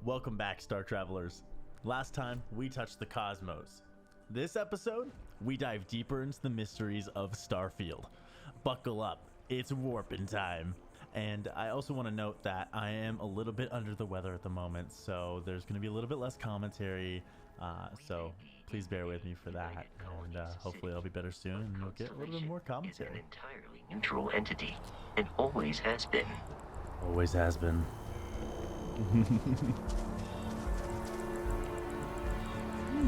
Welcome back, Star Travelers. Last time, we touched the cosmos. This episode, we dive deeper into the mysteries of Starfield. Buckle up, it's warping time. And I also want to note that I am a little bit under the weather at the moment, so there's going to be a little bit less commentary, so please bear with me for that, and hopefully I'll be better soon, and you'll get a little bit more commentary. Is an entirely neutral entity, and always has been. Always has been.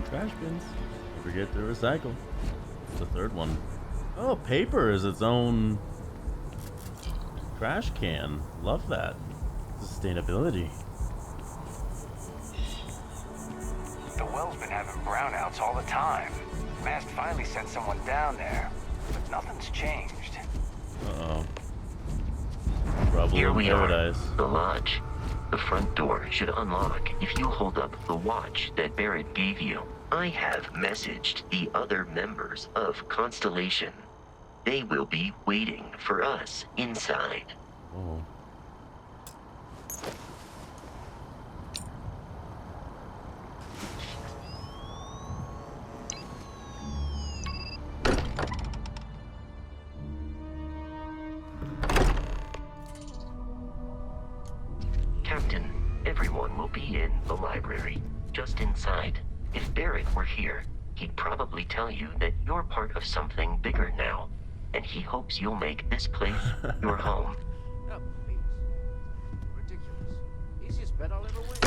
Trash bins. Don't forget to recycle. It's the third one. Oh, paper is its own trash can. Love that. Sustainability. The well's been having brownouts all the time. Mast finally sent someone down there, but nothing's changed. Uh-oh. Trouble Here in we paradise. are, the lodge. The front door should unlock if you hold up the watch that Barrett gave you. I have messaged the other members of Constellation. They will be waiting for us inside. Oh. Captain, everyone will be in the library, just inside. If Barrett were here, he'd probably tell you that you're part of something bigger now, and he hopes you'll make this place your home. Oh, please. Ridiculous. Easiest bet I'll ever win.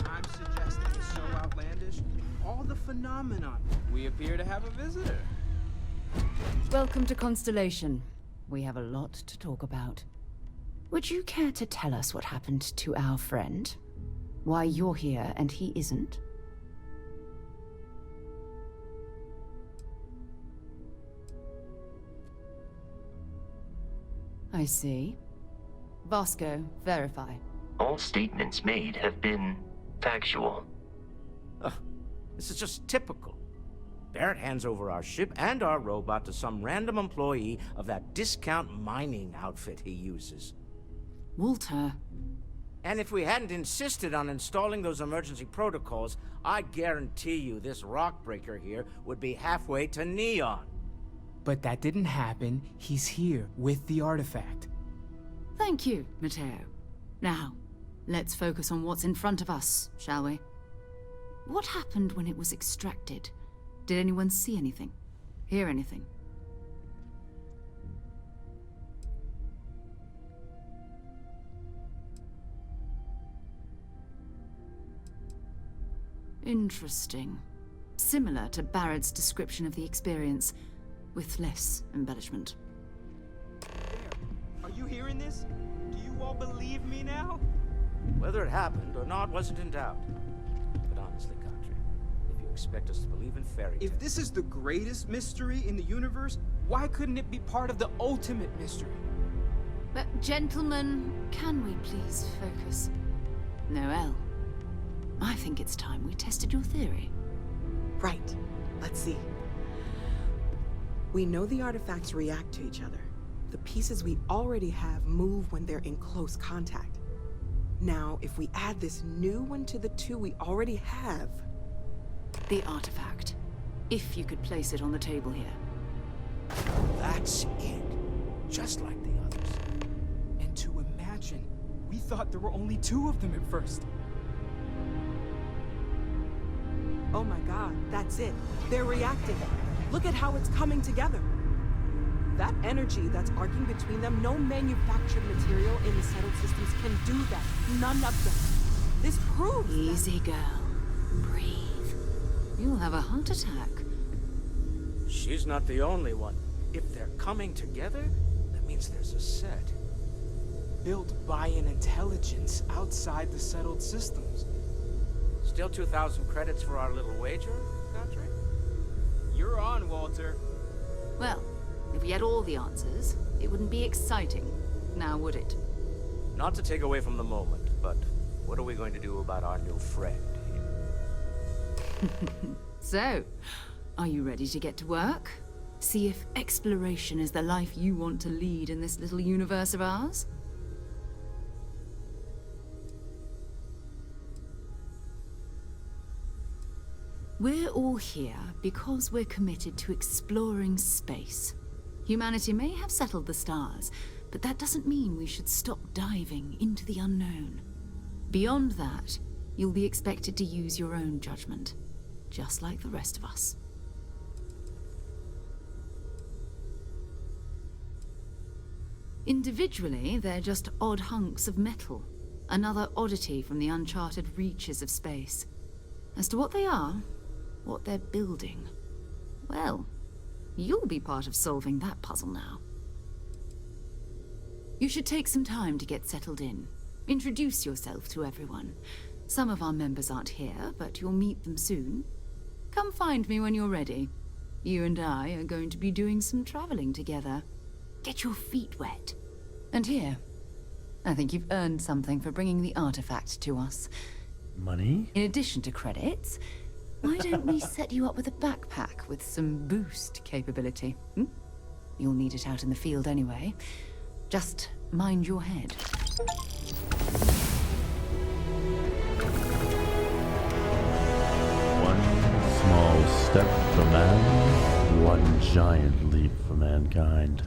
I'm suggesting is so outlandish. All the phenomenon. We appear to have a visitor. Welcome to Constellation. We have a lot to talk about. Would you care to tell us what happened to our friend? Why you're here and he isn't? I see. Vasco, verify. All statements made have been factual. This is just typical. Barrett hands over our ship and our robot to some random employee of that discount mining outfit he uses. Walter. And if we hadn't insisted on installing those emergency protocols, I guarantee you this rock breaker here would be halfway to Neon. But that didn't happen. He's here with the artifact. Thank you, Matteo. Now, let's focus on what's in front of us, shall we? What happened when it was extracted? Did anyone see anything? Hear anything? Interesting. Similar to Barrett's description of the experience, with less embellishment. Are you hearing this? Do you all believe me now? Whether it happened or not wasn't in doubt. But honestly, Country, if you expect us to believe in fairy tales... If this is the greatest mystery in the universe, why couldn't it be part of the ultimate mystery? But gentlemen, can we please focus? Noel, I think it's time we tested your theory. Right. Let's see. We know the artifacts react to each other. The pieces we already have move when they're in close contact. Now, if we add this new one to the two we already have... The artifact. If you could place it on the table here. That's it. Just like the others. And to imagine, we thought there were only two of them at first. Oh my god, that's it. They're reacting. Look at how it's coming together. That energy that's arcing between them, no manufactured material in the settled systems can do that. None of them. This proves Easy, girl. Breathe. You'll have a heart attack. She's not the only one. If they're coming together, that means there's a set. Built by an intelligence outside the settled systems. Still 2,000 credits for our little wager, Country? You're on, Walter. Well, if we had all the answers, it wouldn't be exciting, now would it? Not to take away from the moment, but what are we going to do about our new friend here? So, are you ready to get to work? See if exploration is the life you want to lead in this little universe of ours? We're all here because we're committed to exploring space. Humanity may have settled the stars, but that doesn't mean we should stop diving into the unknown. Beyond that, you'll be expected to use your own judgment, just like the rest of us. Individually, they're just odd hunks of metal, another oddity from the uncharted reaches of space. As to what they are, what they're building, well, you'll be part of solving that puzzle now. You should take some time to get settled in. Introduce yourself to everyone. Some of our members aren't here, but you'll meet them soon. Come find me when you're ready. You and I are going to be doing some traveling together. Get your feet wet. And here, I think you've earned something for bringing the artifact to us. Money? In addition to credits, why don't we set you up with a backpack with some boost capability? You'll need it out in the field anyway. Just mind your head. One small step for man, one giant leap for mankind.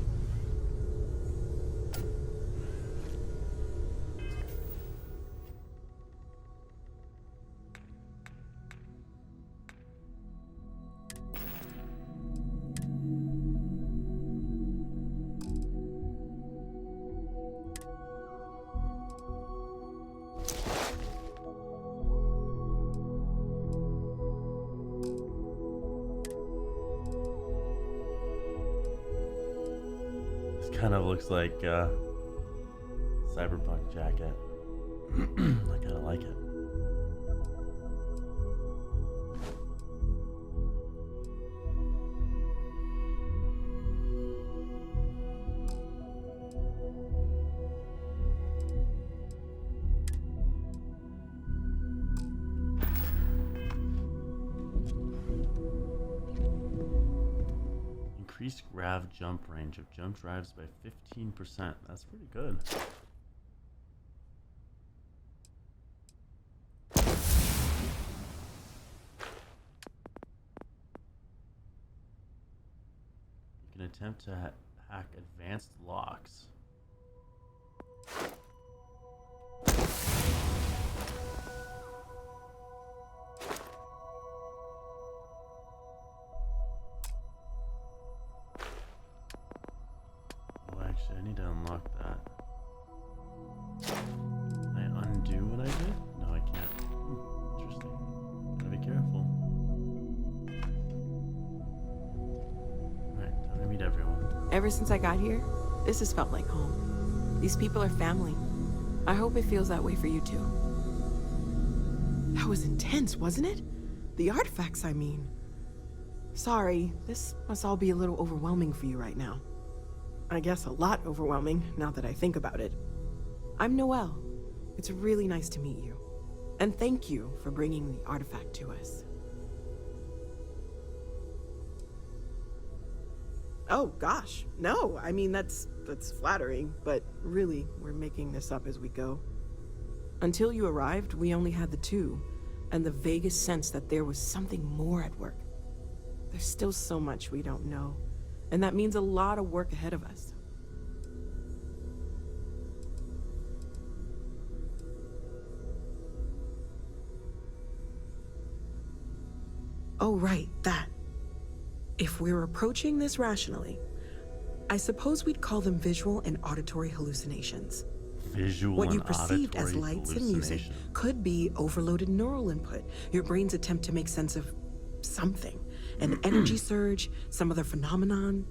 Kind of looks like cyberpunk jacket. I kind of like it. Increased grav jump range of jump drives by 15%. That's pretty good. You can attempt to hack advanced locks. I need to unlock that. Can I undo what I did? No, I can't. Interesting. Gotta be careful. Alright, time to meet everyone. Ever since I got here, this has felt like home. These people are family. I hope it feels that way for you too. That was intense, wasn't it? The artifacts, I mean. Sorry, this must all be a little overwhelming for you right now. I guess a lot overwhelming, now that I think about it. I'm Noelle. It's really nice to meet you. And thank you for bringing the artifact to us. Oh, gosh. No, I mean, that's flattering, but really, we're making this up as we go. Until you arrived, we only had the two, and the vaguest sense that there was something more at work. There's still so much we don't know. And that means a lot of work ahead of us. Oh, right, that. If we're approaching this rationally, I suppose we'd call them visual and auditory hallucinations. Visual What you and perceived as auditory lights and music hallucination. could be overloaded neural input, your brain's attempt to make sense of something. An energy surge, some other phenomenon.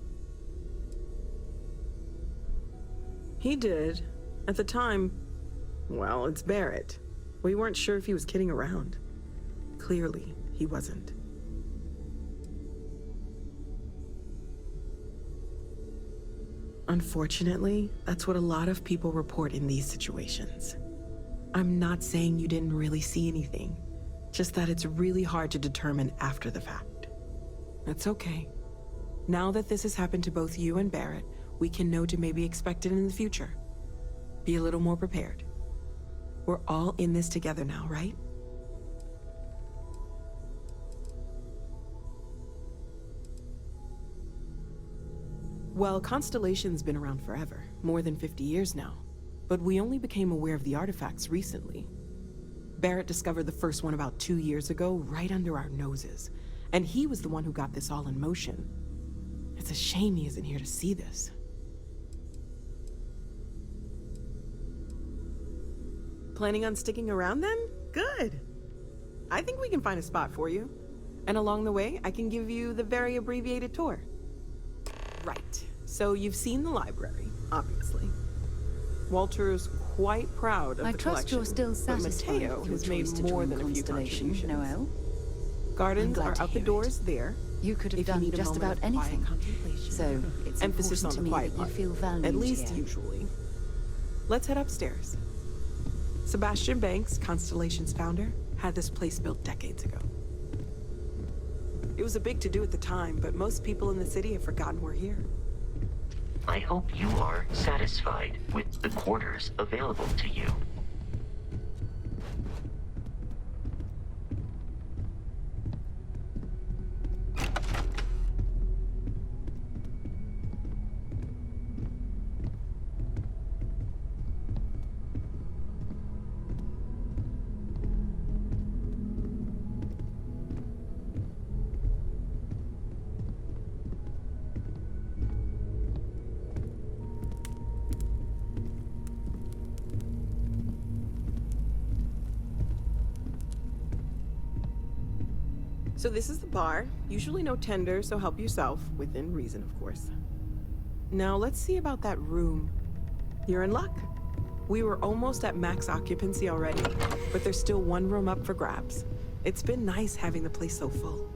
He did. At the time, well, it's Barrett. We weren't sure if he was kidding around. Clearly, he wasn't. Unfortunately, that's what a lot of people report in these situations. I'm not saying you didn't really see anything, just that it's really hard to determine after the fact. That's okay. Now that this has happened to both you and Barrett, we can know to maybe expect it in the future. Be a little more prepared. We're all in this together now, right? Well, Constellation's been around forever, more than 50 years now. But we only became aware of the artifacts recently. Barrett discovered the first one about 2 years ago, right under our noses. And he was the one who got this all in motion. It's a shame he isn't here to see this. Planning on sticking around then? Good. I think we can find a spot for you. And along the way, I can give you the very abbreviated tour. Right. So you've seen the library, obviously. Walter's quite proud of I the trust collection, you're still but satisfied Mateo with your has made choice to more join than a few Constellation, contributions. Noel. Gardens glad are to out the hear doors there. You could have if you done need a just moment about of quiet anything. contemplation. So it's Emphasis on important to the me quiet that you part, feel valued at least here. usually. Let's head upstairs. Sebastian Banks, Constellation's founder, had this place built decades ago. It was a big to-do at the time, but most people in the city have forgotten we're here. I hope you are satisfied with the quarters available to you. So this is the bar. Usually no tender, so help yourself, within reason, of course. Now let's see about that room. You're in luck. We were almost at max occupancy already, but there's still one room up for grabs. It's been nice having the place so full.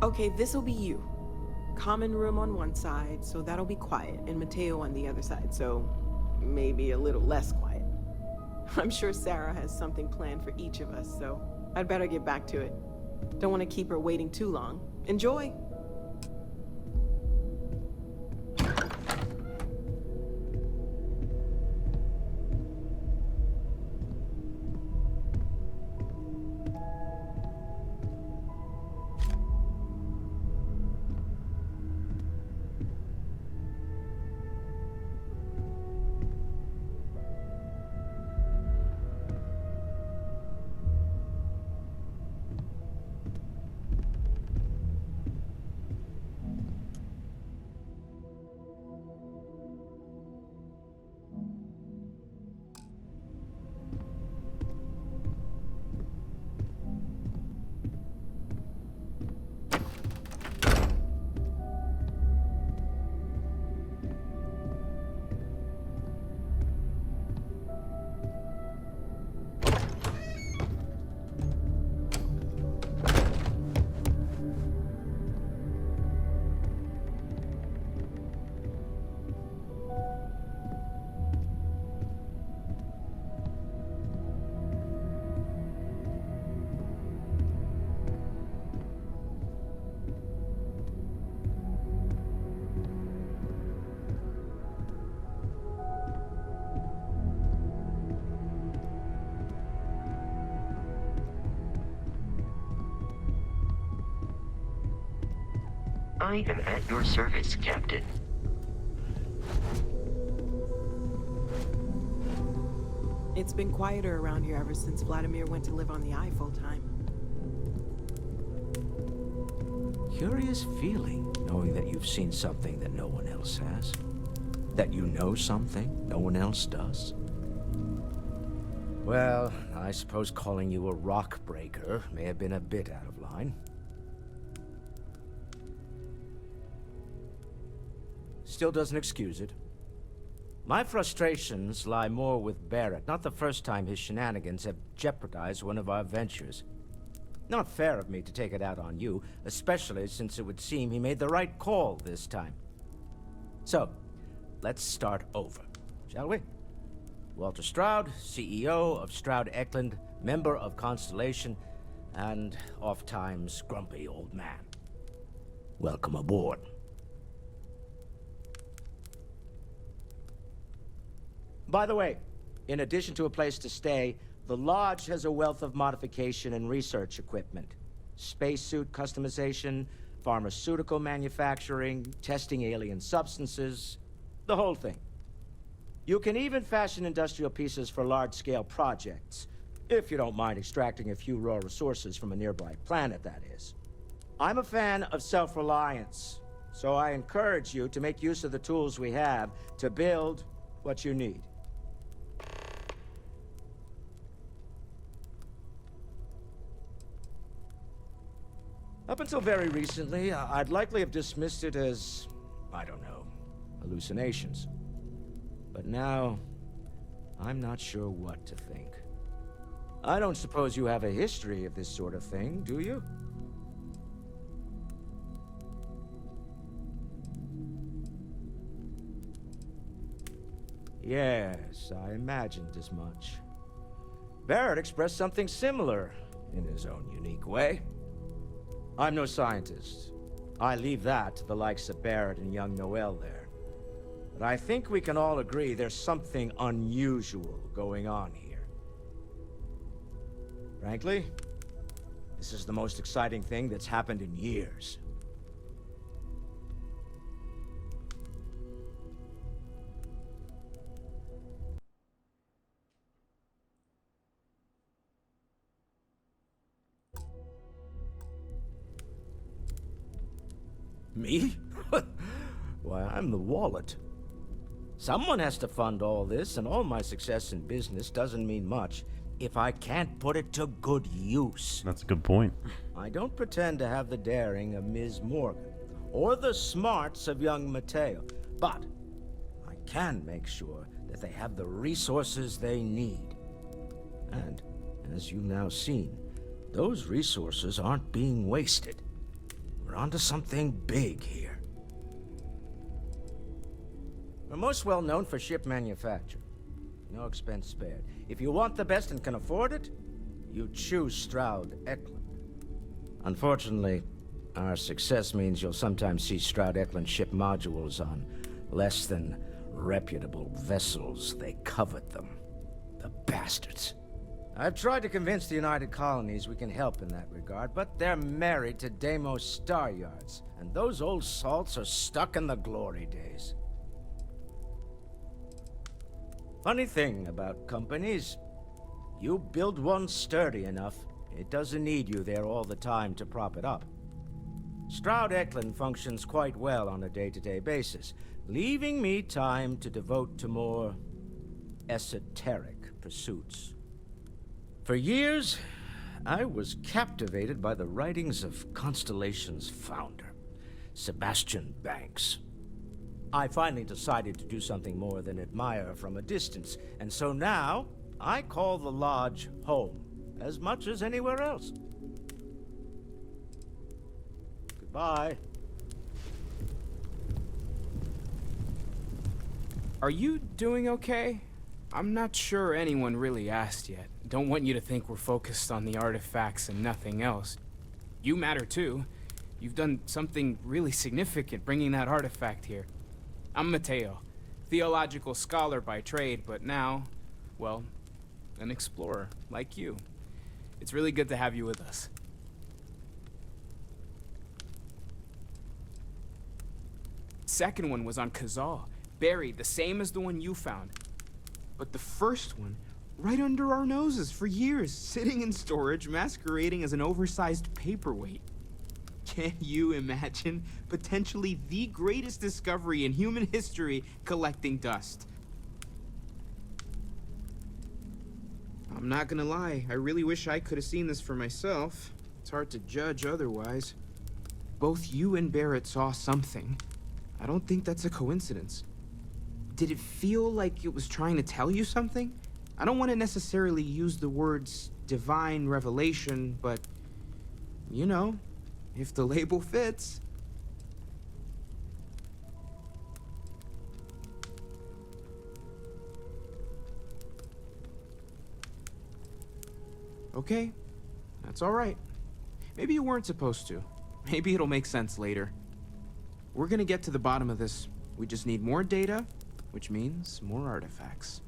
Okay, this'll be you. Common room on one side, so that'll be quiet, and Mateo on the other side, so maybe a little less quiet. I'm sure Sarah has something planned for each of us, so I'd better get back to it. Don't want to keep her waiting too long. Enjoy! I am at your service, Captain. It's been quieter around here ever since Vladimir went to live on the Eye full-time. Curious feeling, knowing that you've seen something that no one else has. That you know something no one else does. Well, I suppose calling you a rock breaker may have been a bit out of line. Still doesn't excuse it. My frustrations lie more with Barrett. Not the first time his shenanigans have jeopardized one of our ventures. Not fair of me to take it out on you, especially since it would seem he made the right call this time. So, let's start over, shall we? Walter Stroud, CEO of Stroud Eklund, member of Constellation, and oft-times grumpy old man. Welcome aboard. By the way, in addition to a place to stay, the Lodge has a wealth of modification and research equipment. Spacesuit customization, pharmaceutical manufacturing, testing alien substances, the whole thing. You can even fashion industrial pieces for large-scale projects, if you don't mind extracting a few raw resources from a nearby planet, that is. I'm a fan of self-reliance, so I encourage you to make use of the tools we have to build what you need. Up until very recently, I'd likely have dismissed it as, I don't know, hallucinations. But now, I'm not sure what to think. I don't suppose you have a history of this sort of thing, do you? Yes, I imagined as much. Barrett expressed something similar, in his own unique way. I'm no scientist. I leave that to the likes of Barrett and young Noel there. But I think we can all agree there's something unusual going on here. Frankly, this is the most exciting thing that's happened in years. Me? Why, I'm the wallet. Someone has to fund all this, and all my success in business doesn't mean much if I can't put it to good use. That's a good point. I don't pretend to have the daring of Ms. Morgan, or the smarts of young Mateo, but I can make sure that they have the resources they need. And, as you've now seen, those resources aren't being wasted. We're onto something big here. We're most well known for ship manufacture. No expense spared. If you want the best and can afford it, you choose Stroud Eklund. Unfortunately, our success means you'll sometimes see Stroud Eklund ship modules on less than reputable vessels. They covet them. The bastards. I've tried to convince the United Colonies we can help in that regard, but they're married to Deimos Star Yards, and those old salts are stuck in the glory days. Funny thing about companies, you build one sturdy enough, it doesn't need you there all the time to prop it up. Stroud Eklund functions quite well on a day-to-day basis, leaving me time to devote to more esoteric pursuits. For years, I was captivated by the writings of Constellation's founder, Sebastian Banks. I finally decided to do something more than admire from a distance, and so now I call the Lodge home as much as anywhere else. Goodbye. Are you doing okay? I'm not sure anyone really asked yet. Don't want you to think we're focused on the artifacts and nothing else. You matter too. You've done something really significant bringing that artifact here. I'm Mateo, theological scholar by trade, but now, well, an explorer like you. It's really good to have you with us. Second one was on Kazal, buried, the same as the one you found. But the first one, right under our noses for years, sitting in storage, masquerading as an oversized paperweight. Can you imagine potentially the greatest discovery in human history collecting dust? I'm not gonna lie, I really wish I could have seen this for myself. It's hard to judge otherwise. Both you and Barrett saw something. I don't think that's a coincidence. Did it feel like it was trying to tell you something? I don't want to necessarily use the words divine revelation, but, you know, if the label fits. okay? That's all right. Maybe you weren't supposed to. Maybe it'll make sense later. We're gonna get to the bottom of this. We just need more data, which means more artifacts.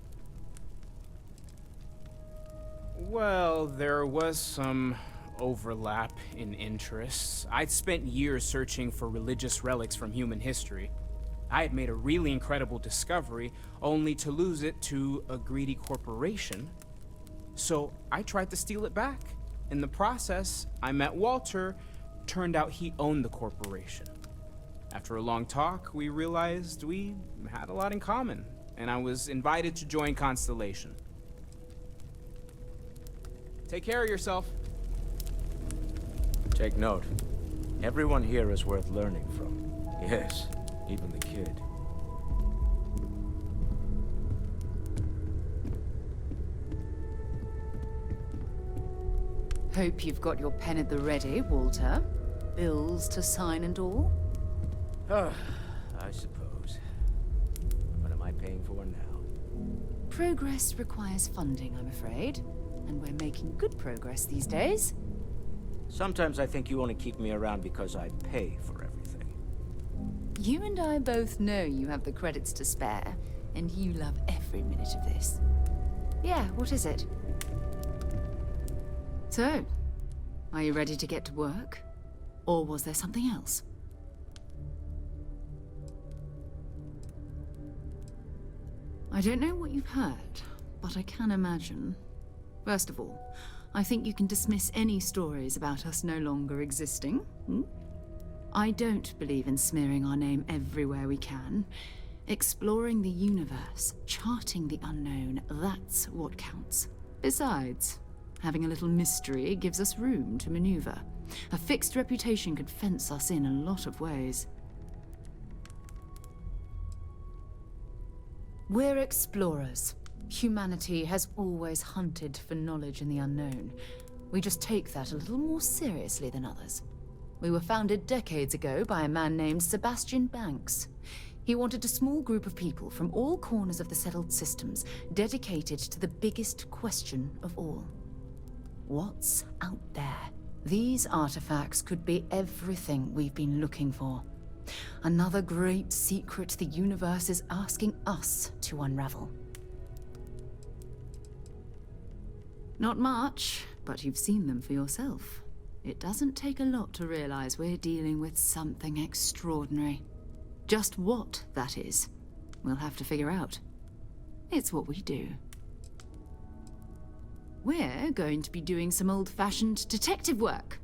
Well, there was some overlap in interests. I'd spent years searching for religious relics from human history. I had made a really incredible discovery, only to lose it to a greedy corporation. So I tried to steal it back. In the process, I met Walter. Turned out he owned the corporation. After a long talk, we realized we had a lot in common, and I was invited to join Constellation. Take care of yourself. Take note. Everyone here is worth learning from. Yes, even the kid. Hope you've got your pen at the ready, Walter. Bills to sign and all? I suppose. What am I paying for now? Progress requires funding, I'm afraid. And we're making good progress these days. Sometimes I think you only keep me around because I pay for everything. You and I both know you have the credits to spare, and you love every minute of this. Yeah, what is it? So, are you ready to get to work? Or was there something else? I don't know what you've heard, but I can imagine. First of all, I think you can dismiss any stories about us no longer existing. I don't believe in smearing our name everywhere we can. Exploring the universe, charting the unknown, that's what counts. Besides, having a little mystery gives us room to maneuver. A fixed reputation could fence us in a lot of ways. We're explorers. Humanity has always hunted for knowledge in the unknown. We just take that a little more seriously than others. We were founded decades ago by a man named Sebastian Banks. He wanted a small group of people from all corners of the settled systems dedicated to the biggest question of all. What's out there? These artifacts could be everything we've been looking for. Another great secret the universe is asking us to unravel. Not much, but you've seen them for yourself. It doesn't take a lot to realize we're dealing with something extraordinary. Just what that is, we'll have to figure out. It's what we do. We're going to be doing some old-fashioned detective work.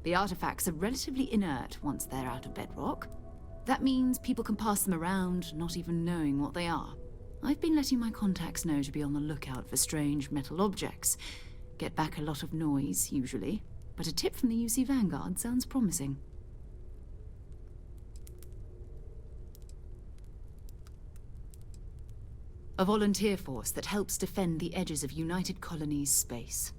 The artifacts are relatively inert once they're out of bedrock. That means people can pass them around, not even knowing what they are. I've been letting my contacts know to be on the lookout for strange metal objects. Get back a lot of noise, usually, but a tip from the UC Vanguard sounds promising. A volunteer force that helps defend the edges of United Colonies space.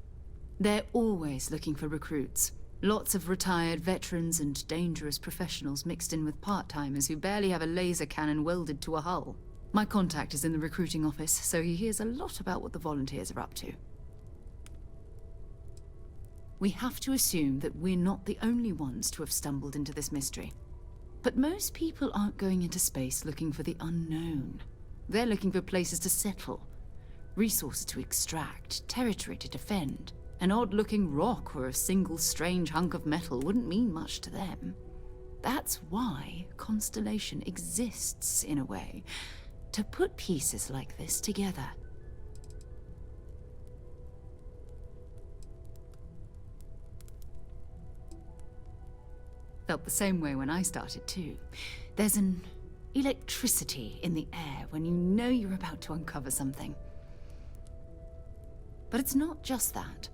They're always looking for recruits. Lots of retired veterans and dangerous professionals mixed in with part-timers who barely have a laser cannon welded to a hull. My contact is in the recruiting office, so he hears a lot about what the volunteers are up to. We have to assume that we're not the only ones to have stumbled into this mystery. But most people aren't going into space looking for the unknown. They're looking for places to settle, resources to extract, territory to defend. An odd-looking rock or a single strange hunk of metal wouldn't mean much to them. That's why Constellation exists, in a way, to put pieces like this together. Felt the same way when I started, too. There's an electricity in the air when you know you're about to uncover something. But it's not just that.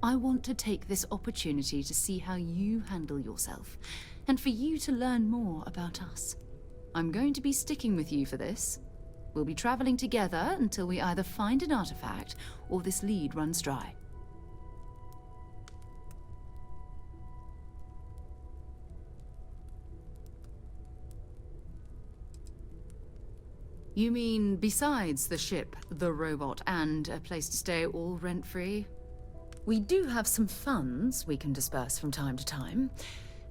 I want to take this opportunity to see how you handle yourself, and for you to learn more about us. I'm going to be sticking with you for this. We'll be traveling together until we either find an artifact or this lead runs dry. You mean besides the ship, the robot, and a place to stay all rent-free? We do have some funds we can disperse from time to time.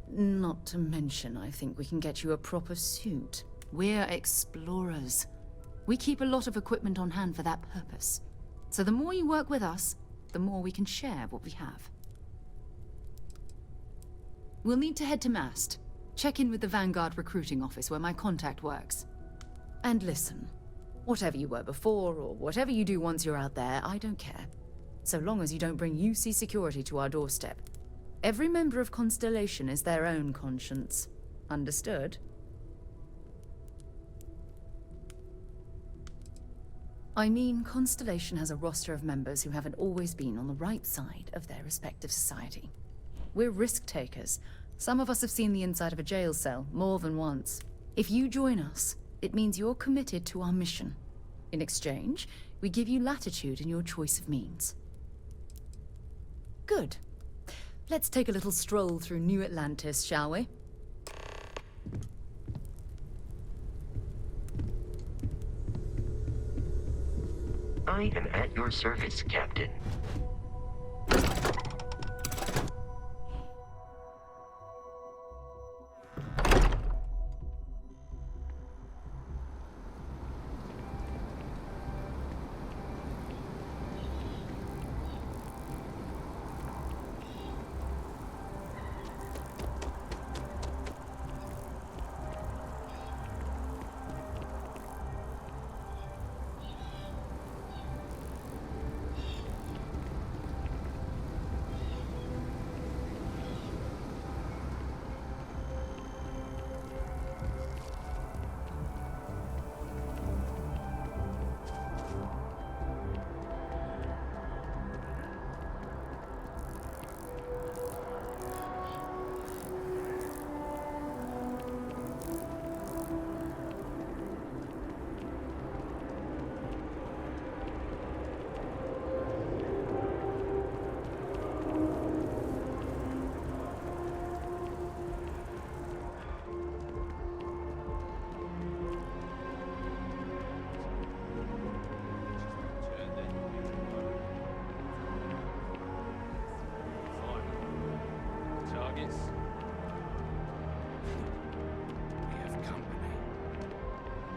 Not to mention, I think we can get you a proper suit. We're explorers. We keep a lot of equipment on hand for that purpose. So the more you work with us, the more we can share what we have. We'll need to head to Mast. Check in with the Vanguard recruiting office where my contact works. And listen, whatever you were before, or whatever you do once you're out there, I don't care. So long as you don't bring UC security to our doorstep. Every member of Constellation is their own conscience. Understood? I mean, Constellation has a roster of members who haven't always been on the right side of their respective society. We're risk takers. Some of us have seen the inside of a jail cell more than once. If you join us, it means you're committed to our mission. In exchange, we give you latitude in your choice of means. Good. Let's take a little stroll through New Atlantis, shall we? I am at your service, Captain.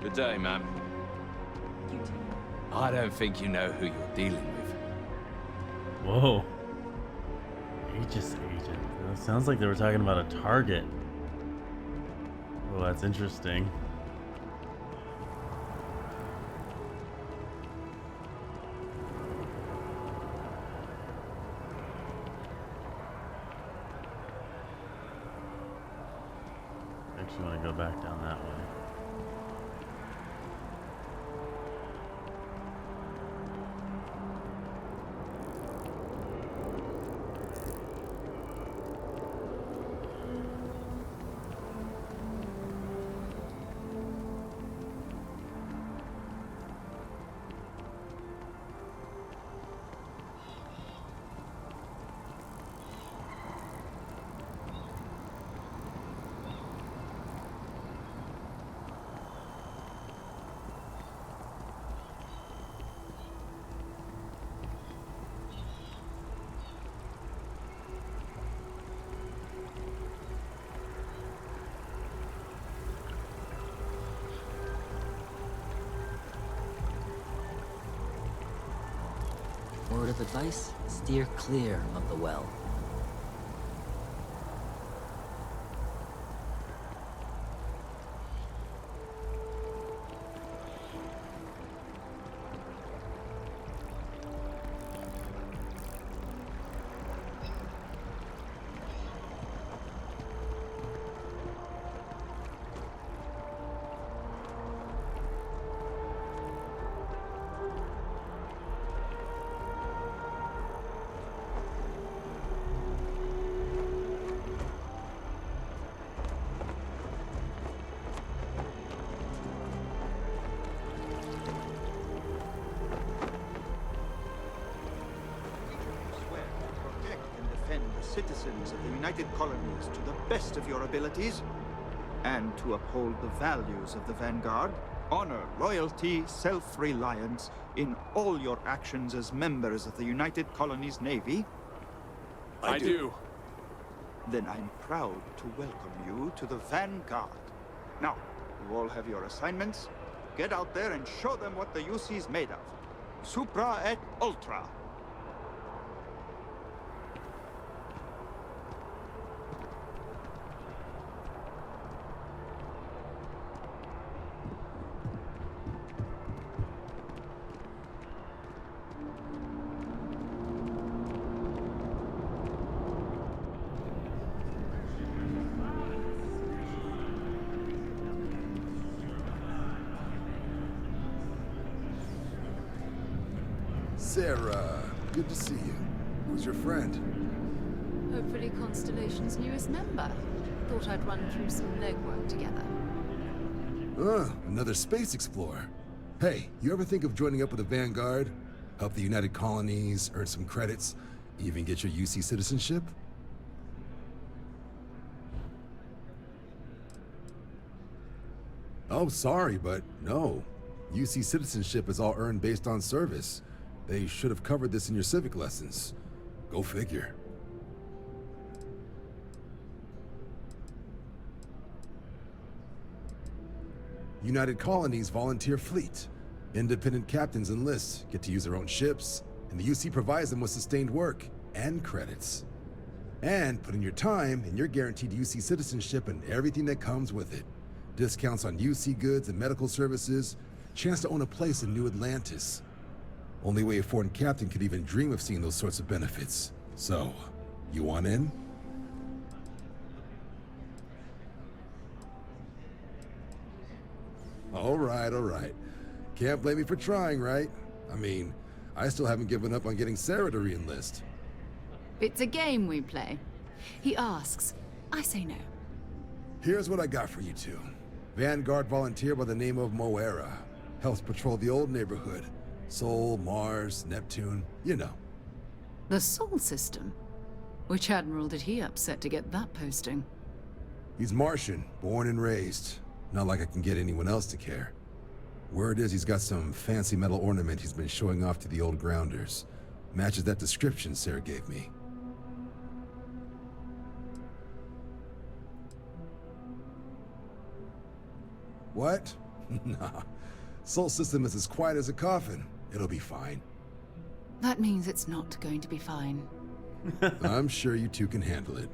Good day, ma'am. I don't think you know who you're dealing with. Whoa. Aegis agent. That sounds like they were talking about a target. Oh, that's interesting. Actually want to go back down that way. Word of advice, steer clear of the well. Citizens of the United Colonies to the best of your abilities, and to uphold the values of the Vanguard, honor, loyalty, self-reliance in all your actions as members of the United Colonies Navy, I do. Then I'm proud to welcome you to the Vanguard. Now, you all have your assignments. Get out there and show them what the UC's made of. Supra et Ultra. Sarah, good to see you. Who's your friend? Hopefully Constellation's newest member. Thought I'd run through some legwork together. Another space explorer. Hey, you ever think of joining up with the Vanguard? Help the United Colonies, earn some credits, even get your UC citizenship? Oh, sorry, but no. UC citizenship is all earned based on service. They should have covered this in your civic lessons. Go figure. United Colonies Volunteer Fleet. Independent captains enlist, get to use their own ships, and the UC provides them with sustained work and credits. And put in your time, and you're guaranteed UC citizenship and everything that comes with it. Discounts on UC goods and medical services, chance to own a place in New Atlantis. Only way a foreign captain could even dream of seeing those sorts of benefits. So, you want in? All right. Can't blame me for trying, right? I mean, I still haven't given up on getting Sarah to re-enlist. It's a game we play. He asks, I say no. Here's what I got for you two. Vanguard volunteer by the name of Moera. Helps patrol the old neighborhood. Sol, Mars, Neptune, you know. The Sol system? Which admiral did he upset to get that posting? He's Martian, born and raised. Not like I can get anyone else to care. Word is he's got some fancy metal ornament he's been showing off to the old grounders. Matches that description Sarah gave me. What? Nah. Sol system is as quiet as a coffin. It'll be fine. That means it's not going to be fine. I'm sure you two can handle it.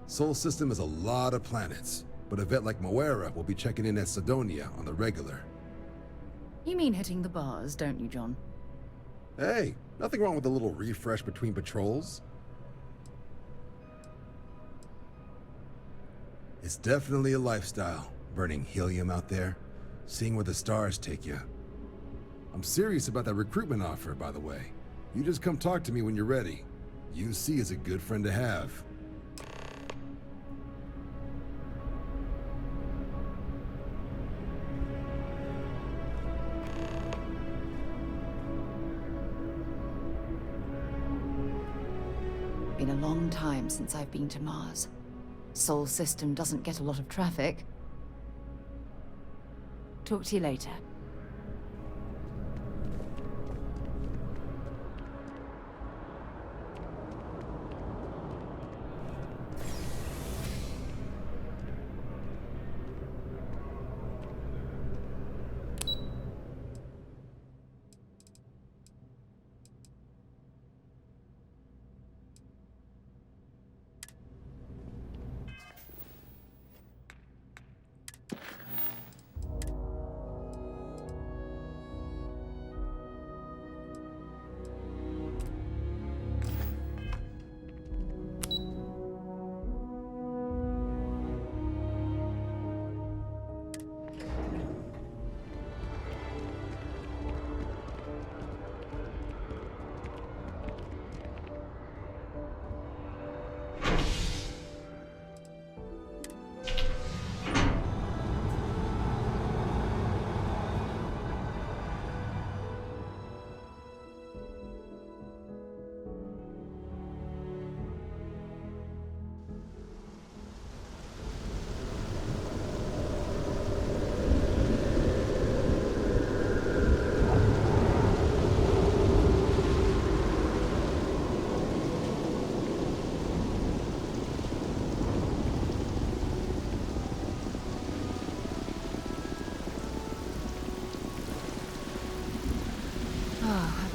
Sol system is a lot of planets, but a vet like Moera will be checking in at Sidonia on the regular. You mean hitting the bars, don't you, John? Hey, nothing wrong with a little refresh between patrols. It's definitely a lifestyle, burning helium out there, seeing where the stars take you. I'm serious about that recruitment offer, by the way. You just come talk to me when you're ready. UC is a good friend to have. Been a long time since I've been to Mars. Sol system doesn't get a lot of traffic. Talk to you later.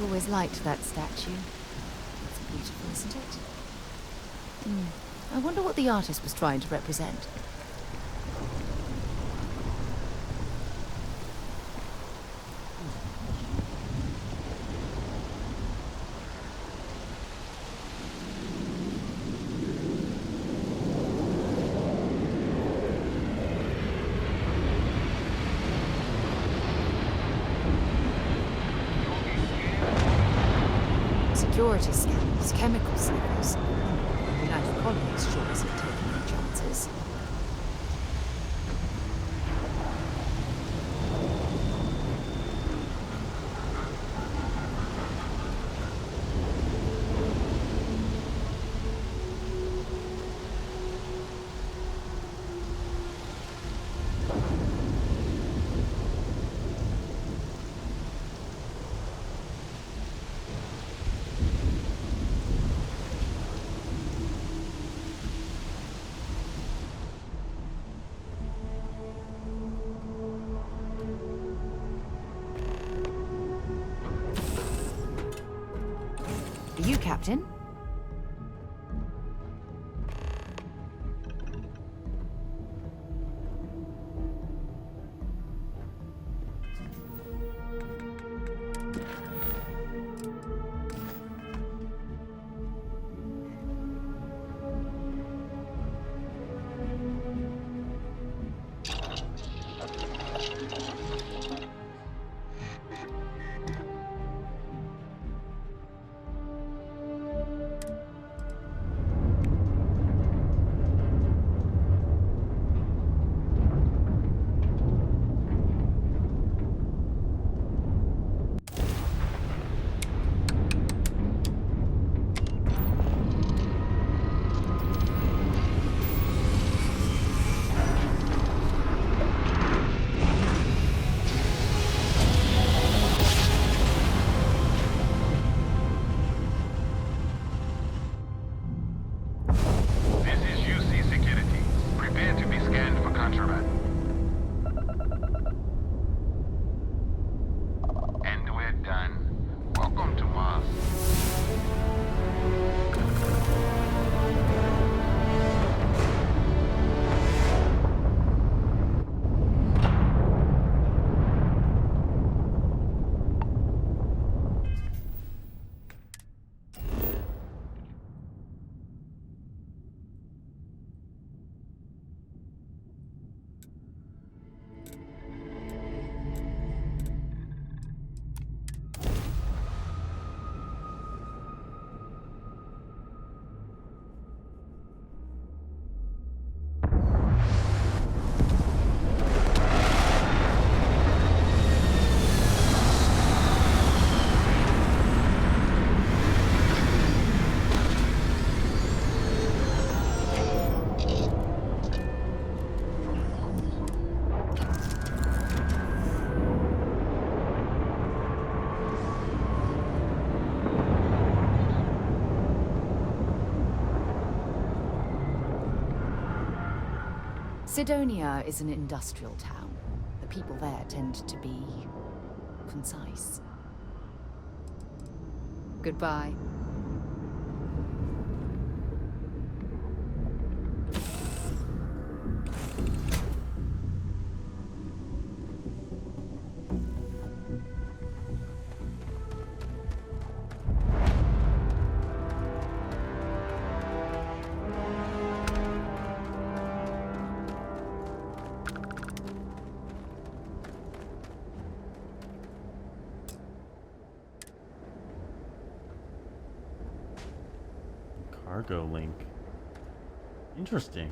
always liked that statue. It's beautiful, isn't it? I wonder what the artist was trying to represent. Security scanners, chemical sniffers. The United Colonies sure isn't taking any chances. You, Captain? Sidonia is an industrial town. The people there tend to be concise. Goodbye. Cargo link. Interesting.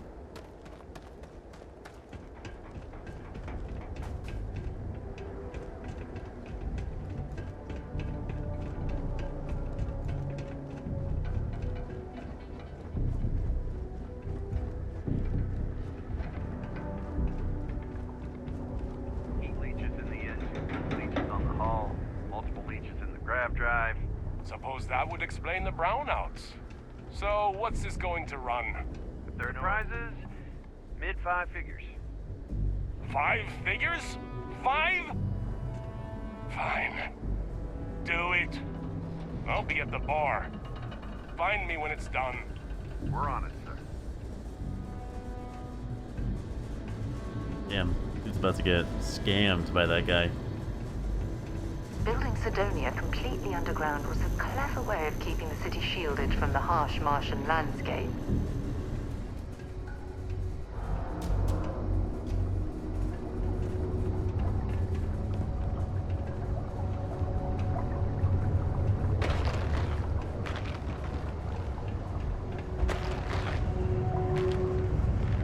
Heat leeches in the engine, leeches on the hull, multiple leeches in the grav drive. Suppose that would explain the brownouts. So, what's this going to run? Third prizes, mid 5 figures. 5 figures? 5? Fine. Do it. I'll be at the bar. Find me when it's done. We're on it, sir. Damn, dude's about to get scammed by that guy. Building Sidonia completely underground was a clever way of keeping the city shielded from the harsh Martian landscape.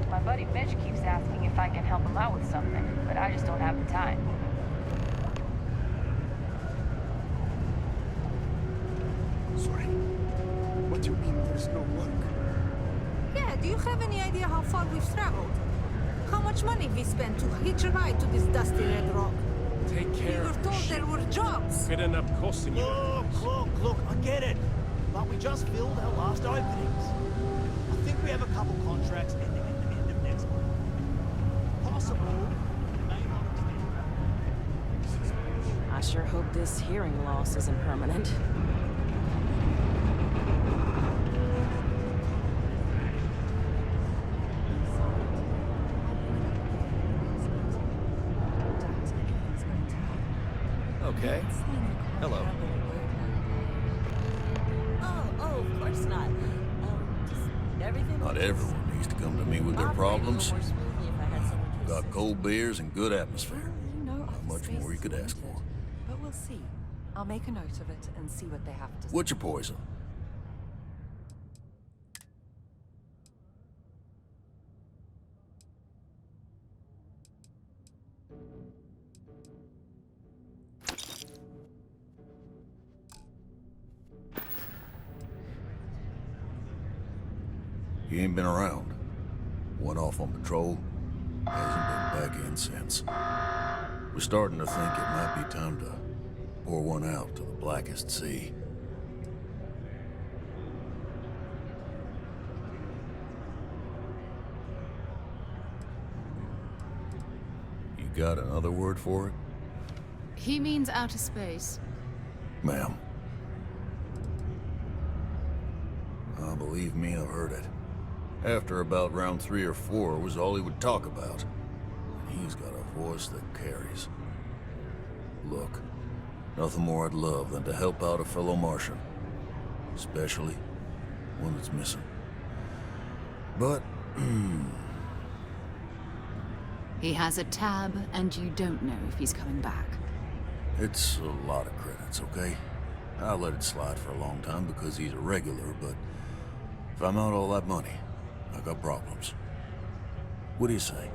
My buddy Mitch keeps asking if I can help him out with something, but I just don't have the time. Sorry. What do you mean there's no work? Yeah, do you have any idea how far we've traveled? How much money we spent to hitch a ride to this dusty red rock? Take care We were of your told shit. there were jobs. Could end up costing you. Look, I get it. But we just filled our last openings. I think we have a couple contracts ending at the end of next month. Possible. I sure hope this hearing loss isn't permanent. Okay. Hello. Oh, of course not. Just everything. Not everyone needs to come to me with their problems. More smoothly if I had someone to Got cold beers and good atmosphere. You know, Not much more you could ask for. But we'll see. I'll make a note of it and see what they have to say. What's your poison? You ain't been around. Went off on patrol. Hasn't been back in since. We're starting to think it might be time to pour one out to the blackest sea. You got another word for it? He means outer space. Ma'am. Believe me, I've heard it. After about round 3 or 4 was all he would talk about. And he's got a voice that carries. Look, nothing more I'd love than to help out a fellow Martian. Especially one that's missing. But, He has a tab, and you don't know if he's coming back. it's a lot of credits, okay? I let it slide for a long time because he's a regular, but if I'm out all that money, I got problems. What do you say?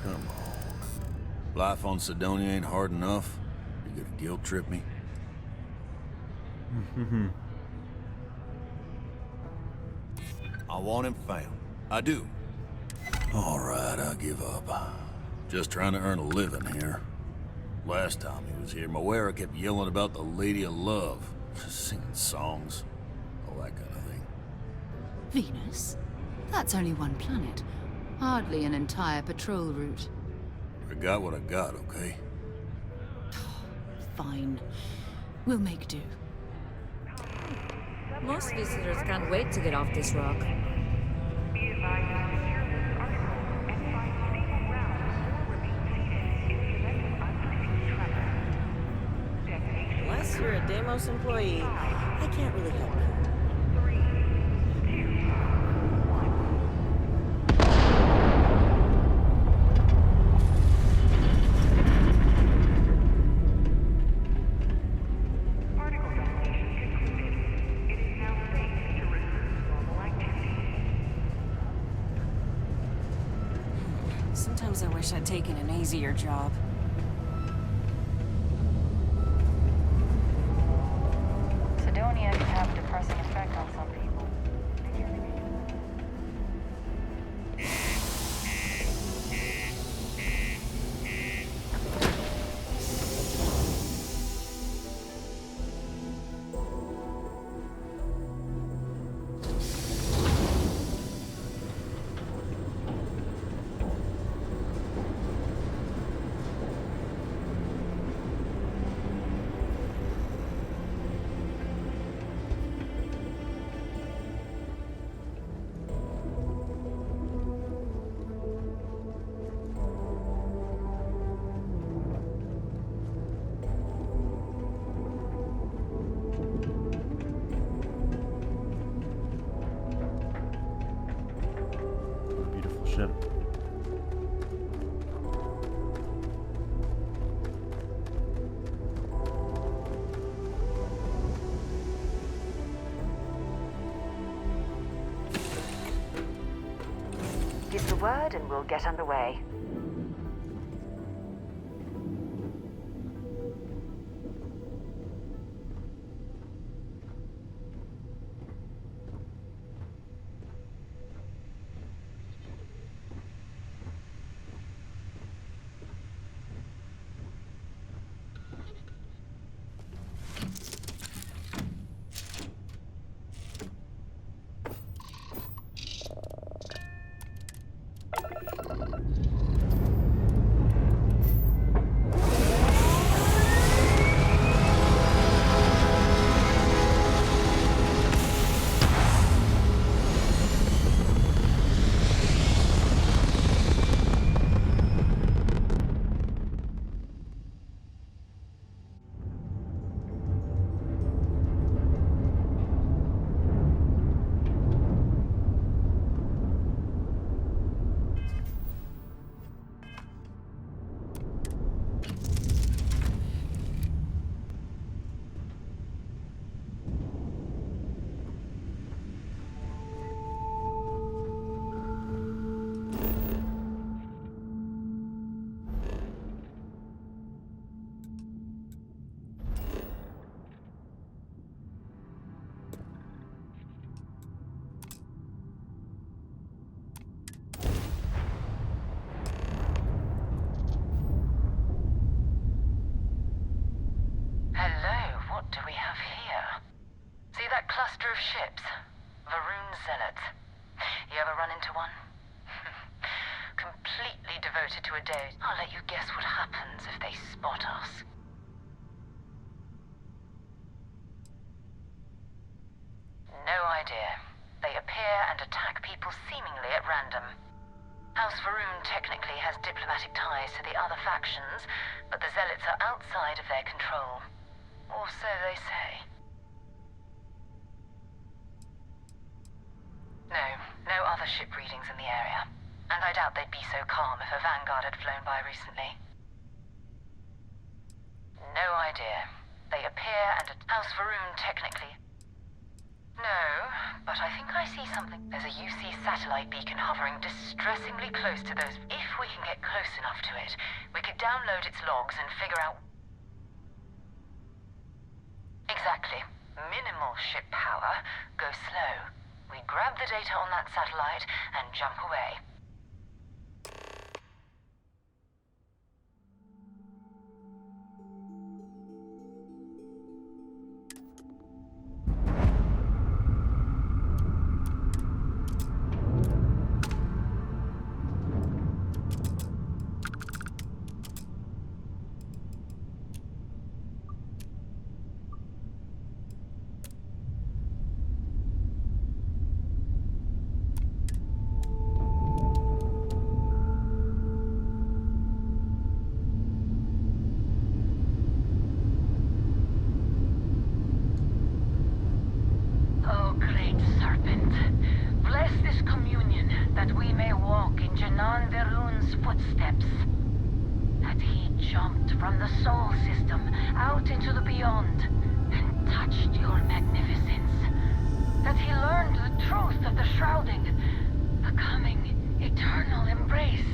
Come on. Life on Sidonia ain't hard enough. You gonna guilt trip me? I want him found. I do. All right, I give up. Just trying to earn a living here. Last time he was here, Moira kept yelling about the Lady of Love, singing songs, all that kind of thing. Venus? That's only one planet. Hardly an entire patrol route. I got what I got, okay? Fine. We'll make do. Most visitors can't wait to get off this rock. Unless you're a Deimos employee, I can't really help you. Sometimes I wish I'd taken an easier job. Sidonia can have a depressing effect on some people. word and we'll get underway. Hello, what do we have here? See that cluster of ships? Varun Zealots. You ever run into one? Completely devoted to a day. I'll let you guess what happens if they spot us. No idea. They appear and attack people seemingly at random. House Varun technically has diplomatic ties to the other factions, but the Zealots are outside of their control. Or so they say. No other ship readings in the area. And I doubt they'd be so calm if a Vanguard had flown by recently. No idea. They appear and House Varun technically. No, but I think I see something. There's a UC satellite beacon hovering distressingly close to those. If we can get close enough to it, we could download its logs and figure out. Exactly. Minimal ship power. Go slow. We grab the data on that satellite and jump away. Footsteps. That he jumped from the soul system out into the beyond and touched your magnificence. That he learned the truth of the shrouding, the coming eternal embrace.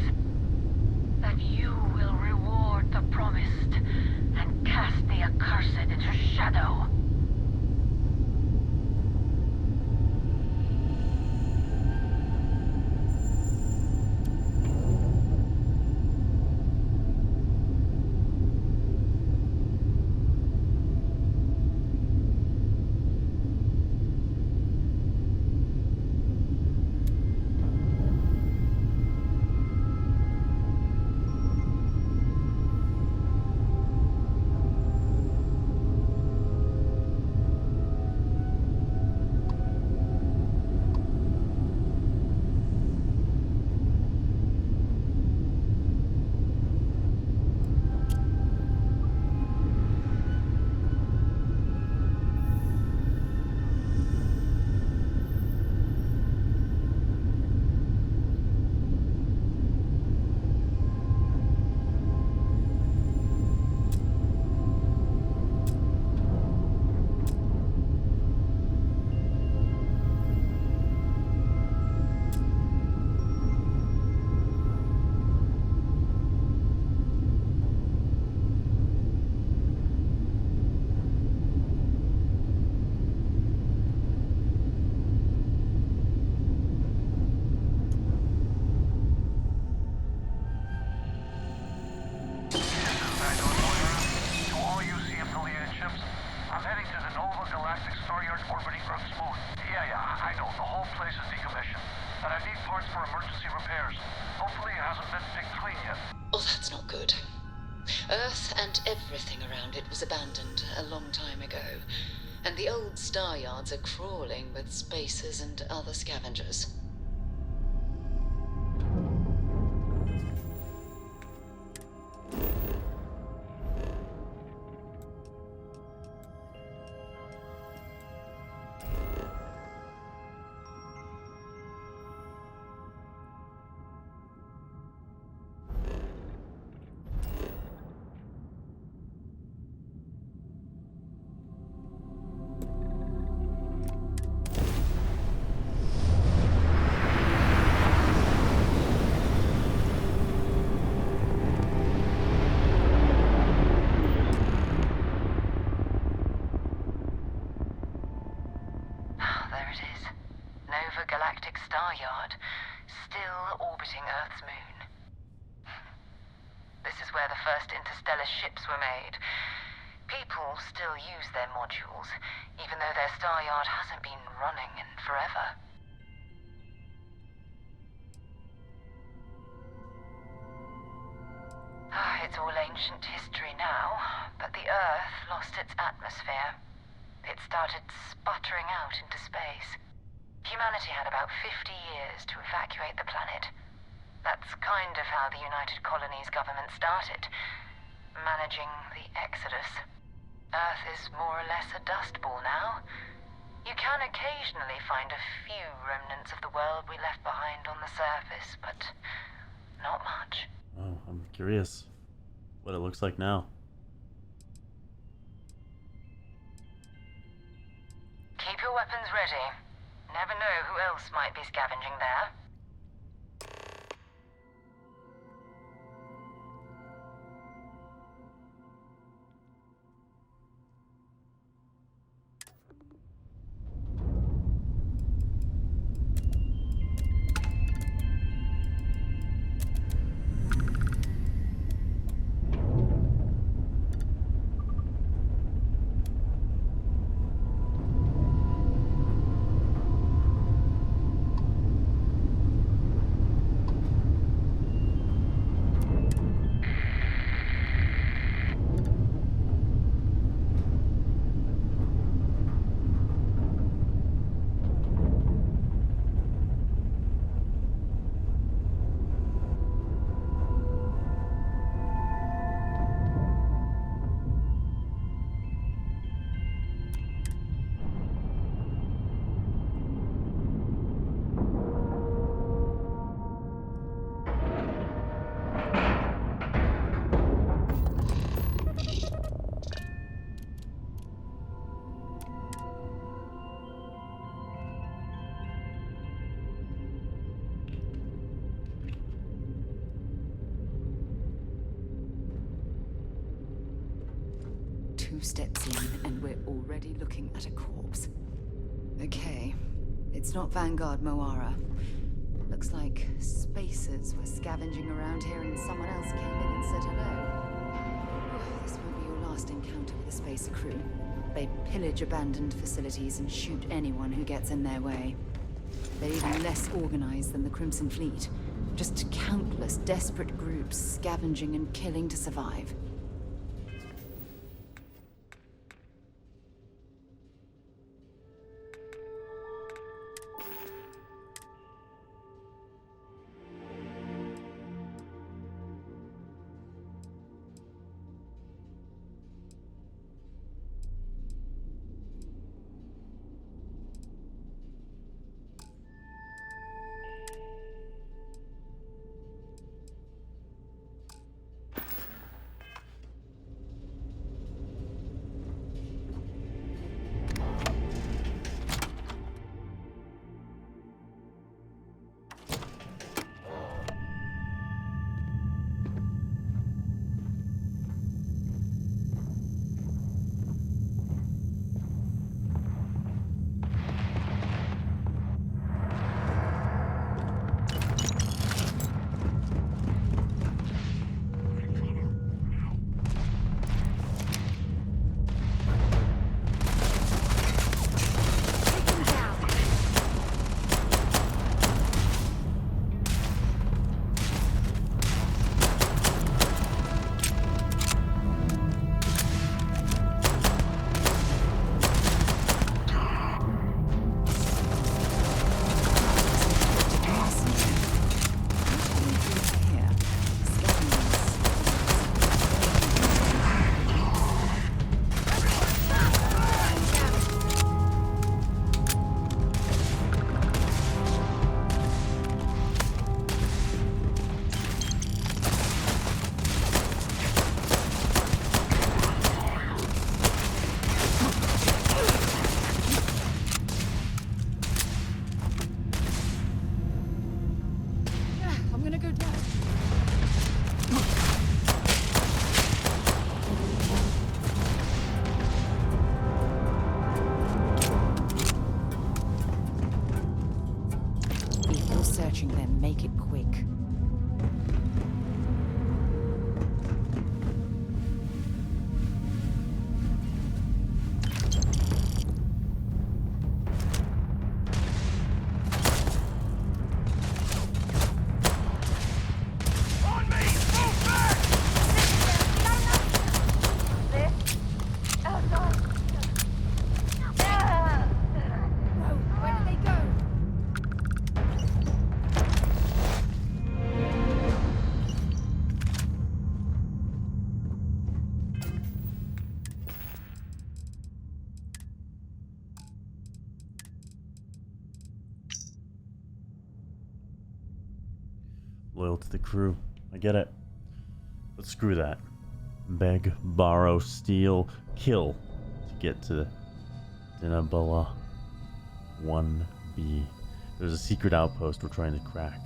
That you will reward the promised and cast the accursed into shadow. Everything around it was abandoned a long time ago, and the old star yards are crawling with spacers and other scavengers. Galactic Star Yard, still orbiting Earth's moon. This is where the first interstellar ships were made. People still use their modules, even though their star yard hasn't been running in forever. It's all ancient history now, but the Earth lost its atmosphere. It started sputtering out into space. Humanity had about 50 years to evacuate the planet. That's kind of how the United Colonies government started, managing the exodus. Earth is more or less a dust ball now. You can occasionally find a few remnants of the world we left behind on the surface, but not much. Oh, I'm curious what it looks like now. Keep your weapons ready. Never know who else might be scavenging there. Two steps in, and we're already looking at a corpse. Okay, it's not Vanguard Moara. Looks like spacers were scavenging around here and someone else came in and said hello. This won't be your last encounter with a spacer crew. They pillage abandoned facilities and shoot anyone who gets in their way. They're even less organized than the Crimson Fleet. Just countless desperate groups scavenging and killing to survive. Loyal to the crew. I get it. But screw that. Beg, borrow, steal, kill to get to Dinabala 1B. There's a secret outpost we're trying to crack.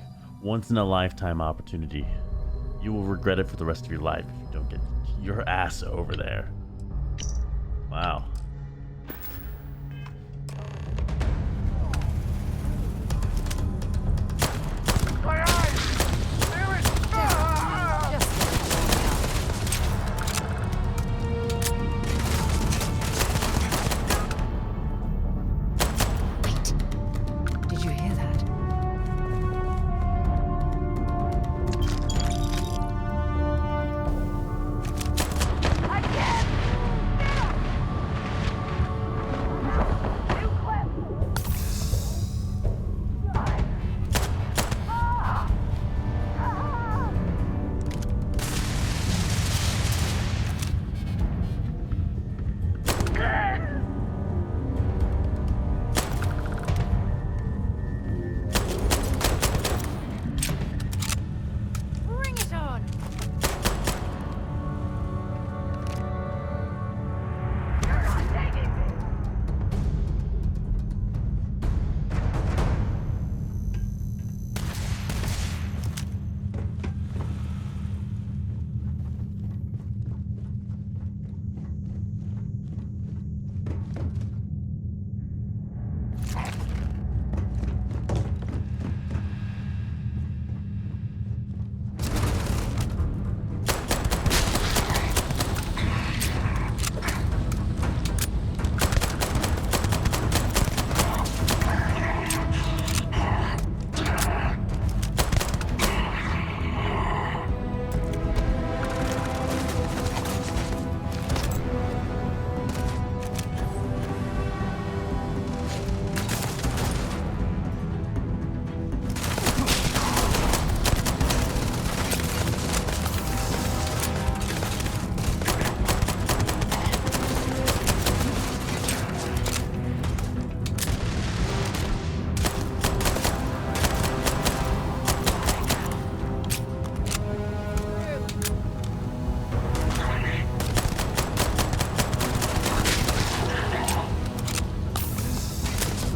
Once in a lifetime opportunity. You will regret it for the rest of your life if you don't get your ass over there. Wow. Did you hear that? Bring it on!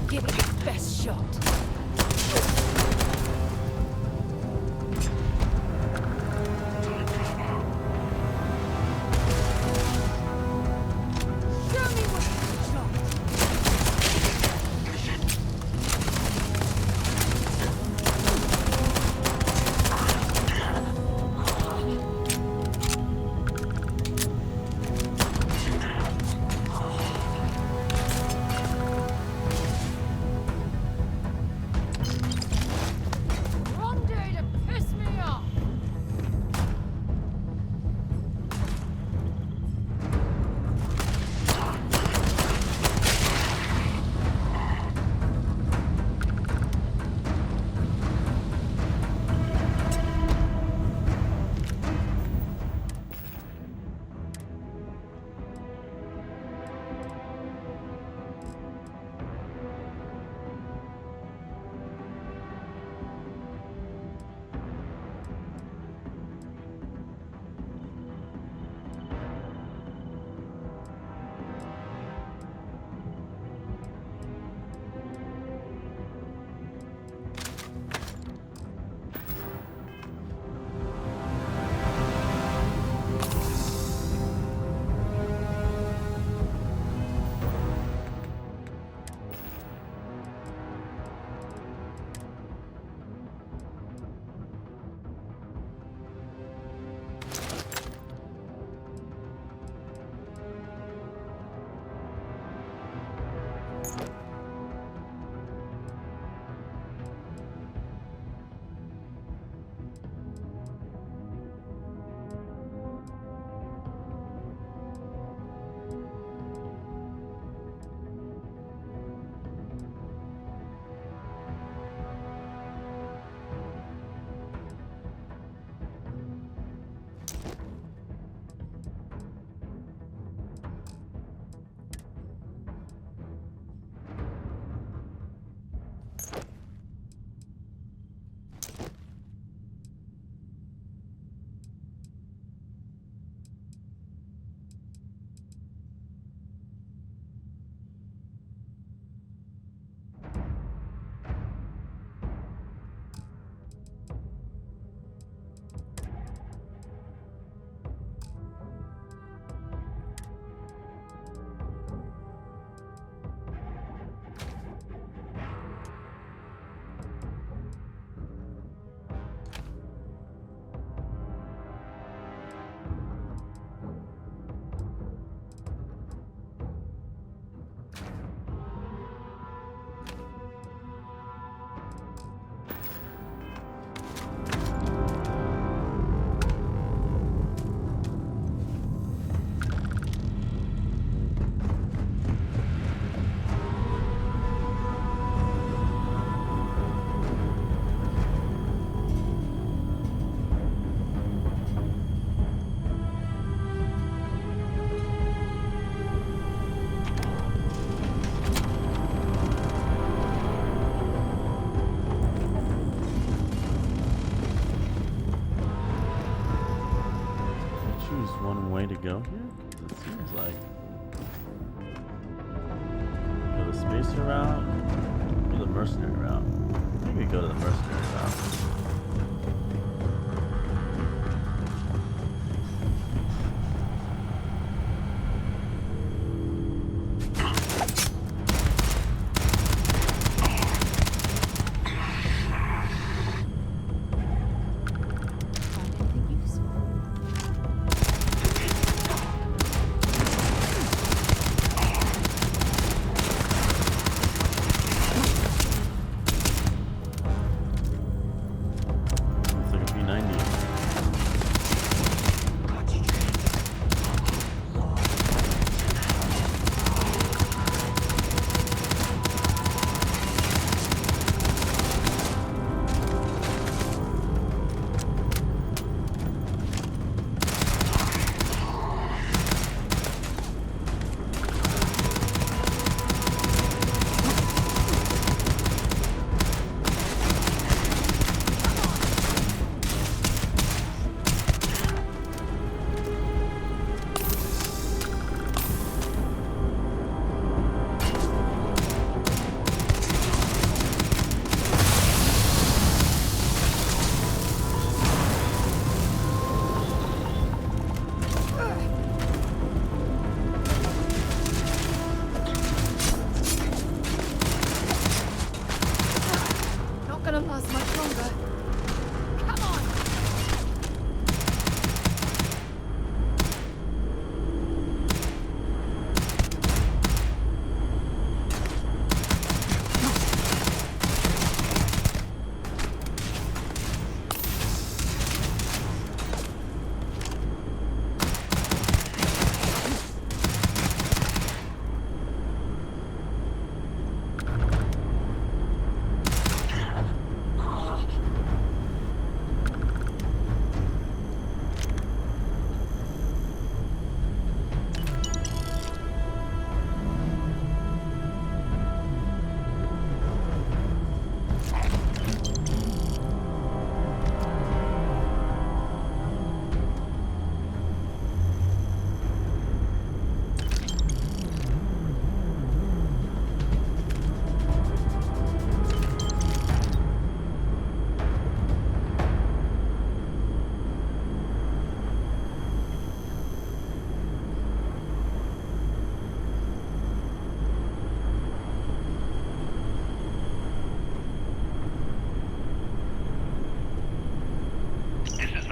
Give it your best shot. Show me what you got. Wrong day to piss me off. like. Go the spacer route or the mercenary route? I think we go to the mercenary route.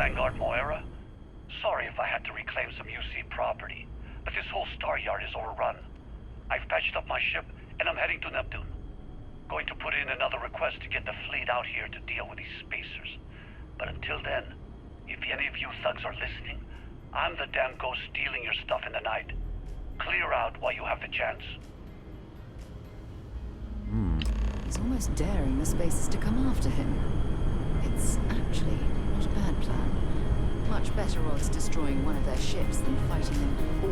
Vanguard Moira? Sorry if I had to reclaim some UC property, but this whole star yard is overrun. I've patched up my ship, and I'm heading to Neptune. Going to put in another request to get the fleet out here to deal with these spacers. But until then, if any of you thugs are listening, I'm the damn ghost stealing your stuff in the night. Clear out while you have the chance. He's almost daring the spacers to come after him. It's actually not a bad plan. Much better odds destroying one of their ships than fighting them all